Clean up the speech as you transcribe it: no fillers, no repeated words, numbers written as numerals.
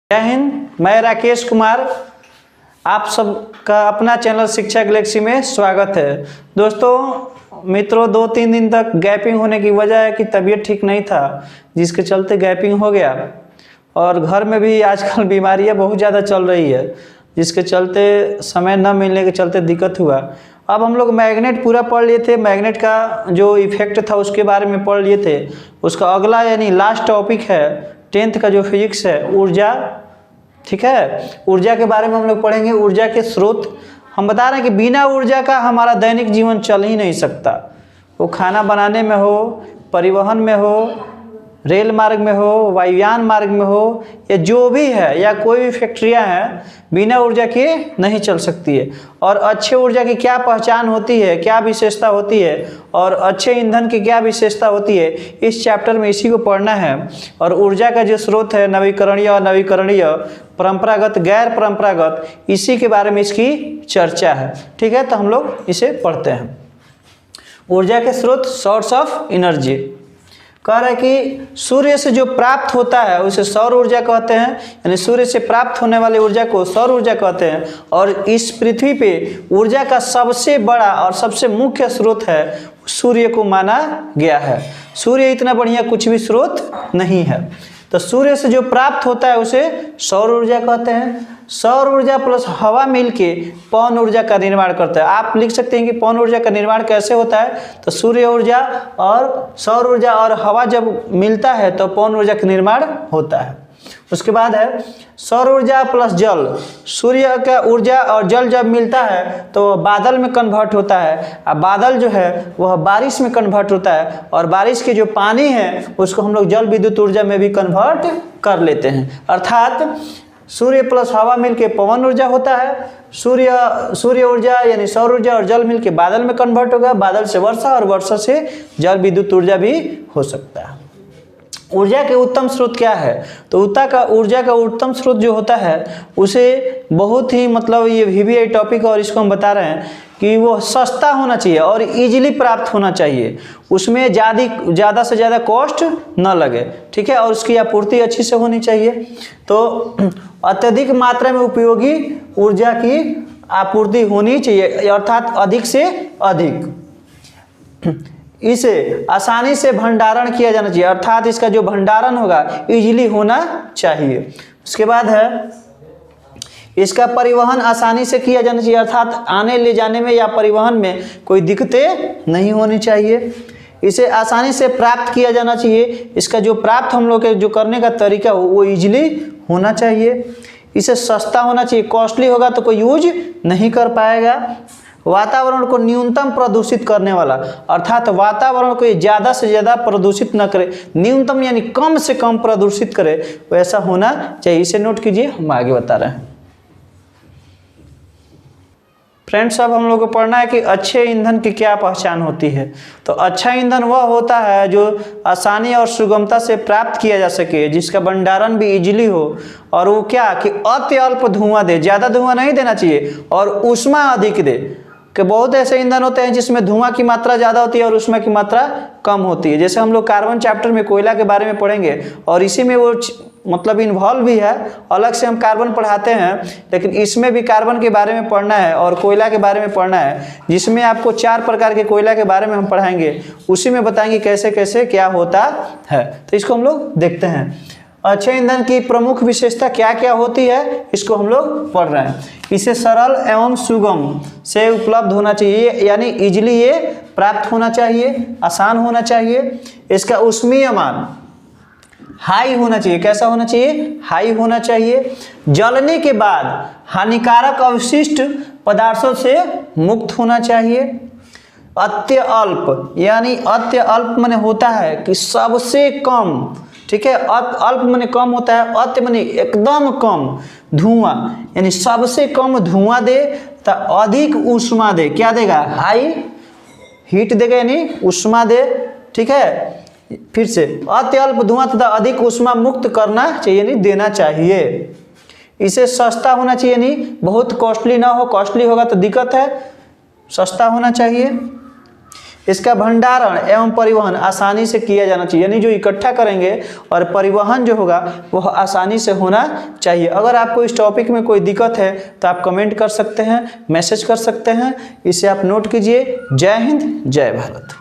जय हिंद। मैं राकेश कुमार, आप सबका अपना चैनल शिक्षा गैलेक्सी में स्वागत है। दोस्तों मित्रों, 2-3 दिन तक गैपिंग होने की वजह है कि तबीयत ठीक नहीं था, जिसके चलते गैपिंग हो गया। और घर में भी आजकल बीमारियां बहुत ज़्यादा चल रही है, जिसके चलते समय न मिलने के चलते दिक्कत हुआ। अब हम लोग मैग्नेट पूरा पढ़ लिए थे, मैग्नेट का जो इफेक्ट था उसके बारे में पढ़ लिए थे। उसका अगला यानी लास्ट टॉपिक है 10th का जो फिजिक्स है, ऊर्जा। ठीक है, ऊर्जा के बारे में हम लोग पढ़ेंगे। ऊर्जा के स्रोत हम बता रहे हैं कि बिना ऊर्जा का हमारा दैनिक जीवन चल ही नहीं सकता। वो खाना बनाने में हो, परिवहन में हो, रेल मार्ग में हो, वायुयान मार्ग में हो, या जो भी है, या कोई भी फैक्ट्रियां हैं, बिना ऊर्जा के नहीं चल सकती है। और अच्छे ऊर्जा की क्या पहचान होती है, क्या विशेषता होती है, और अच्छे ईंधन की क्या विशेषता होती है, इस चैप्टर में इसी को पढ़ना है। और ऊर्जा का जो स्रोत है नवीकरणीय और नवीकरणीय, परंपरागत, गैर परंपरागत, इसी के बारे में इसकी चर्चा है। ठीक है, तो हम लोग इसे पढ़ते हैं। ऊर्जा के स्रोत, सोर्स ऑफ एनर्जी। कह रहा है कि सूर्य से जो प्राप्त होता है उसे सौर ऊर्जा कहते हैं, यानी सूर्य से प्राप्त होने वाली ऊर्जा को सौर ऊर्जा कहते हैं। और इस पृथ्वी पे ऊर्जा का सबसे बड़ा और सबसे मुख्य स्रोत है सूर्य को माना गया है। सूर्य इतना बढ़िया कुछ भी स्रोत नहीं है, तो सूर्य से जो प्राप्त होता है उसे सौर ऊर्जा कहते हैं। सौर ऊर्जा प्लस हवा मिलके पवन ऊर्जा का निर्माण करता है। आप लिख सकते हैं कि पवन ऊर्जा का निर्माण कैसे होता है, तो सूर्य ऊर्जा और सौर ऊर्जा और हवा जब मिलता है तो पवन ऊर्जा का निर्माण होता है। उसके बाद है सौर ऊर्जा प्लस जल। सूर्य का ऊर्जा और जल जब मिलता है तो बादल में कन्वर्ट होता है, और बादल जो है वह बारिश में कन्वर्ट होता है, और बारिश के जो पानी है उसको हम लोग जल विद्युत ऊर्जा में भी कन्वर्ट कर लेते हैं। अर्थात सूर्य प्लस हवा मिलके पवन ऊर्जा होता है, सूर्य ऊर्जा यानी सौर ऊर्जा और जल मिलके बादल में कन्वर्ट होगा, बादल से वर्षा और वर्षा से जल विद्युत ऊर्जा भी हो सकता है। ऊर्जा के उत्तम स्रोत क्या है, तो ऊर्जा का उत्तम स्रोत जो होता है उसे बहुत ही ये वीवीआई टॉपिक है, और इसको हम बता रहे हैं कि वो सस्ता होना चाहिए और इजीली प्राप्त होना चाहिए। उसमें ज़्यादा से ज़्यादा कॉस्ट न लगे। ठीक है, और उसकी आपूर्ति अच्छी से होनी चाहिए। तो अत्यधिक मात्रा में उपयोगी ऊर्जा की आपूर्ति होनी चाहिए, अर्थात अधिक से अधिक। इसे आसानी से भंडारण किया जाना चाहिए, अर्थात इसका जो भंडारण होगा इजीली होना चाहिए। उसके बाद है इसका परिवहन आसानी से किया जाना चाहिए, अर्थात आने ले जाने में या परिवहन में कोई दिक्कतें नहीं होनी चाहिए। इसे आसानी से प्राप्त किया जाना चाहिए। इसका जो प्राप्त हम लोग के जो करने का तरीका हो वो इजीली होना चाहिए। इसे सस्ता होना चाहिए, कॉस्टली होगा तो कोई यूज नहीं कर पाएगा। वातावरण को न्यूनतम प्रदूषित करने वाला, अर्थात वातावरण को ज़्यादा से ज़्यादा प्रदूषित न करे, न्यूनतम यानी कम से कम प्रदूषित करे, वैसा होना चाहिए। इसे नोट कीजिए, हम आगे बता रहे हैं। फ्रेंड्स, अब हम लोग को पढ़ना है कि अच्छे ईंधन की क्या पहचान होती है। तो अच्छा ईंधन वह होता है जो आसानी और सुगमता से प्राप्त किया जा सके, जिसका भंडारण भी इजीली हो, और वो क्या कि अति अल्प धुआं दे, ज़्यादा धुआं नहीं देना चाहिए, और ऊष्मा अधिक दे। कि बहुत ऐसे ईंधन होते हैं जिसमें धुआं की मात्रा ज़्यादा होती है और ऊष्मा की मात्रा कम होती है। जैसे हम लोग कार्बन चैप्टर में कोयला के बारे में पढ़ेंगे, और इसी में वो इन्वॉल्व भी है। अलग से हम कार्बन पढ़ाते हैं, लेकिन इसमें भी कार्बन के बारे में पढ़ना है और कोयला के बारे में पढ़ना है, जिसमें आपको 4 प्रकार के कोयला के बारे में हम पढ़ाएंगे। उसी में बताएंगे कैसे कैसे क्या होता है। तो इसको हम लोग देखते हैं। अच्छे ईंधन की प्रमुख विशेषता क्या क्या होती है, इसको हम लोग पढ़ रहे हैं। इसे सरल एवं सुगम से उपलब्ध होना चाहिए, यानी इजीली ये प्राप्त होना चाहिए, आसान होना चाहिए। इसका ऊष्मीय मान हाई होना चाहिए। कैसा होना चाहिए? हाई होना चाहिए। जलने के बाद हानिकारक अवशिष्ट पदार्थों से मुक्त होना चाहिए। अत्य अल्प, यानी अत्य अल्प माने होता है कि सबसे कम। ठीक है, अल्प माने कम होता है, अत्य माने एकदम कम धुआं, यानी सबसे कम धुआं दे तो अधिक ऊष्मा दे। क्या देगा? हाई हीट देगा, यानी ऊष्मा दे। ठीक है, फिर से अत्यल्प धुआं तथा अधिक ऊष्मा मुक्त करना चाहिए, यानी देना चाहिए। इसे सस्ता होना चाहिए, यानी बहुत कॉस्टली ना हो, कॉस्टली होगा तो दिक्कत है, सस्ता होना चाहिए। इसका भंडारण एवं परिवहन आसानी से किया जाना चाहिए, यानी जो इकट्ठा करेंगे और परिवहन जो होगा वह आसानी से होना चाहिए। अगर आपको इस टॉपिक में कोई दिक्कत है तो आप कमेंट कर सकते हैं, मैसेज कर सकते हैं, इसे आप नोट कीजिए। जय हिंद, जय भारत।